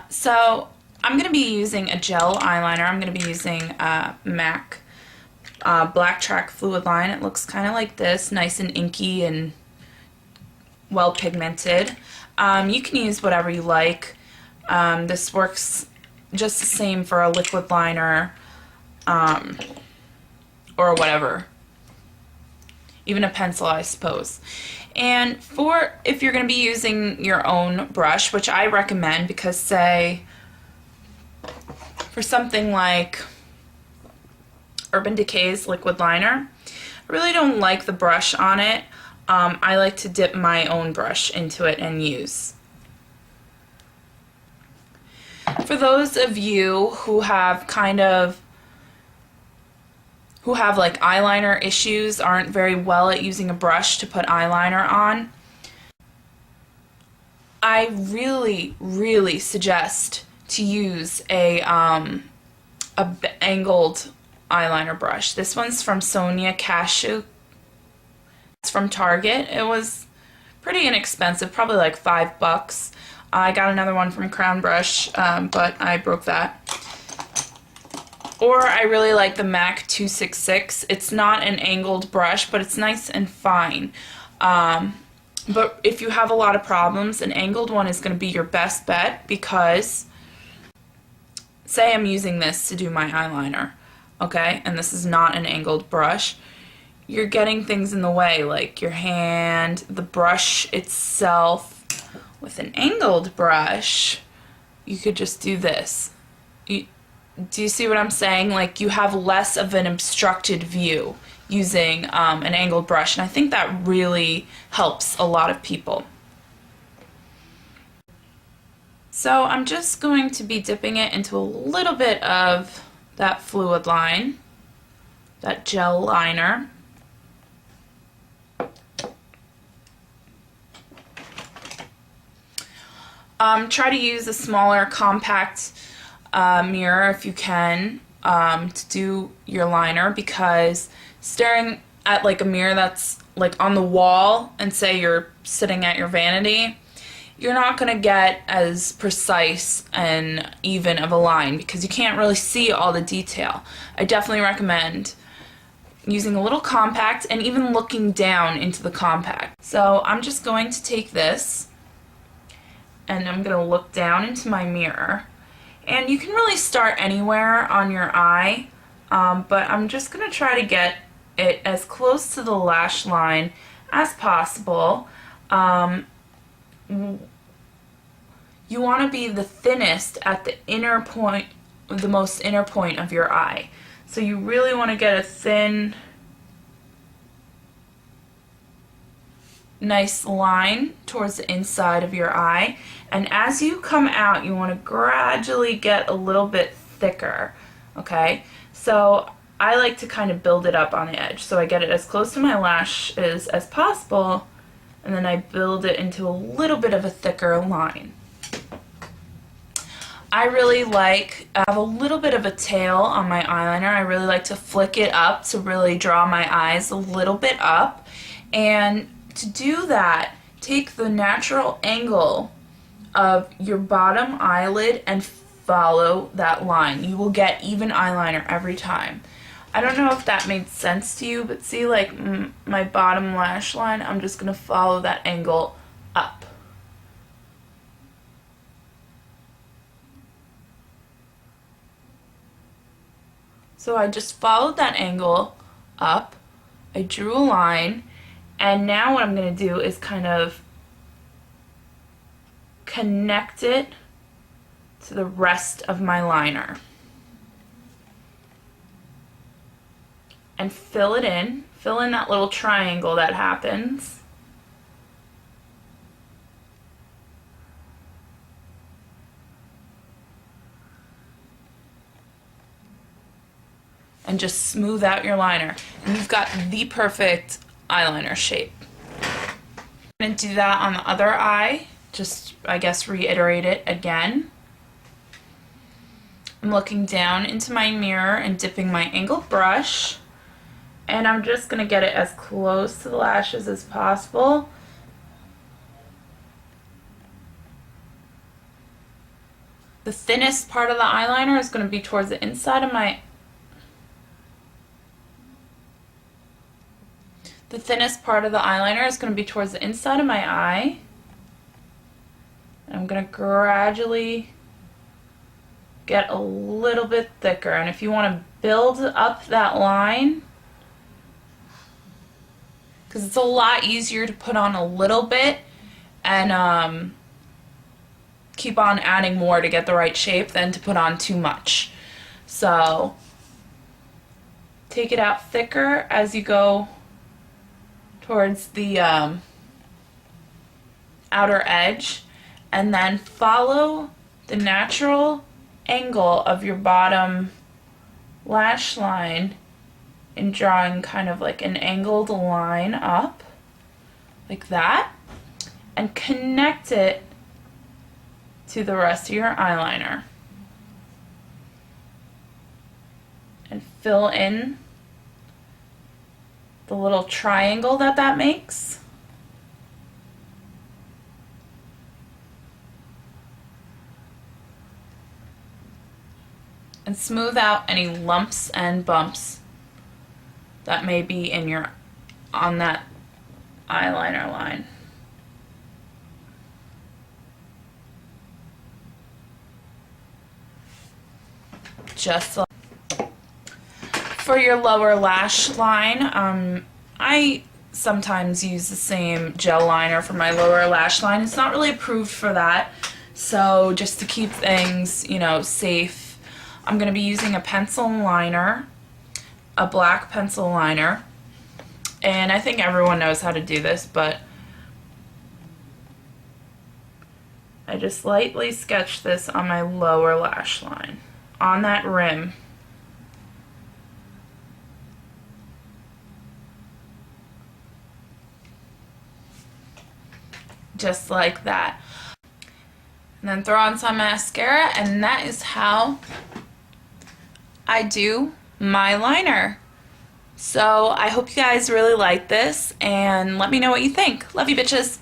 So I'm going to be using a gel eyeliner. I'm going to be using MAC Black Track Fluid Line. It looks kind of like this, nice and inky and well pigmented. You can use whatever you like. This works just the same for a liquid liner or whatever. Even a pencil, I suppose. And for if you're going to be using your own brush, which I recommend, because say for something like Urban Decay's liquid liner, I really don't like the brush on it. I like to dip my own brush into it and use. For those of you who have like eyeliner issues, aren't very well at using a brush to put eyeliner on, I really suggest to use a angled eyeliner brush. This one's from Sonia Cashew. It's from Target. It was pretty inexpensive, probably like $5. I got another one from Crown Brush, but I broke that. Or I really like the MAC 266. It's not an angled brush, but it's nice and fine. But if you have a lot of problems, an angled one is going to be your best bet, because say I'm using this to do my eyeliner, okay, and this is not an angled brush, you're getting things in the way, like your hand, the brush itself. With an angled brush, you could just do this. Do you see what I'm saying? Like, you have less of an obstructed view using an angled brush, and I think that really helps a lot of people. So I'm just going to be dipping it into a little bit of that fluid line, that gel liner. Try to use a smaller, compact mirror if you can to do your liner, because staring at like a mirror that's like on the wall, and say you're sitting at your vanity, you're not going to get as precise and even of a line, because you can't really see all the detail. I definitely recommend using a little compact and even looking down into the compact. So I'm just going to take this and I'm going to look down into my mirror. And you can really start anywhere on your eye, but I'm just going to try to get it as close to the lash line as possible. You want to be the thinnest at the inner point, the most inner point of your eye. So you really want to get a thin, nice line towards the inside of your eye, and as you come out you want to gradually get a little bit thicker, okay? So I like to kind of build it up on the edge, so I get it as close to my lashes as possible, and then I build it into a little bit of a thicker line. I really like, I have a little bit of a tail on my eyeliner. I really like to flick it up to really draw my eyes a little bit up, and to do that, take the natural angle of your bottom eyelid and follow that line. You will get even eyeliner every time. I don't know if that made sense to you, but see, like my bottom lash line, I'm just going to follow that angle up. So I just followed that angle up, I drew a line, and now what I'm going to do is kind of connect it to the rest of my liner. And fill it in. Fill in that little triangle that happens. And just smooth out your liner. And you've got the perfect eyeliner shape. I'm going to do that on the other eye. Just, I guess, reiterate it again. I'm looking down into my mirror and dipping my angled brush. And I'm just going to get it as close to the lashes as possible. The thinnest part of the eyeliner is going to be towards the inside of my The thinnest part of the eyeliner is going to be towards the inside of my eye. I'm going to gradually get a little bit thicker. And if you want to build up that line, because it's a lot easier to put on a little bit and keep on adding more to get the right shape than to put on too much. So take it out thicker as you go towards the outer edge, and then follow the natural angle of your bottom lash line in drawing kind of like an angled line up like that, and connect it to the rest of your eyeliner and fill in the little triangle that makes. And smooth out any lumps and bumps that may be on that eyeliner line. Just like for your lower lash line, I sometimes use the same gel liner for my lower lash line. It's not really approved for that, so just to keep things, safe, I'm going to be using a pencil liner, a black pencil liner, and I think everyone knows how to do this, but I just lightly sketch this on my lower lash line, on that rim. Just like that. And then throw on some mascara, and that is how I do my liner. So I hope you guys really like this, and let me know what you think. Love you, bitches.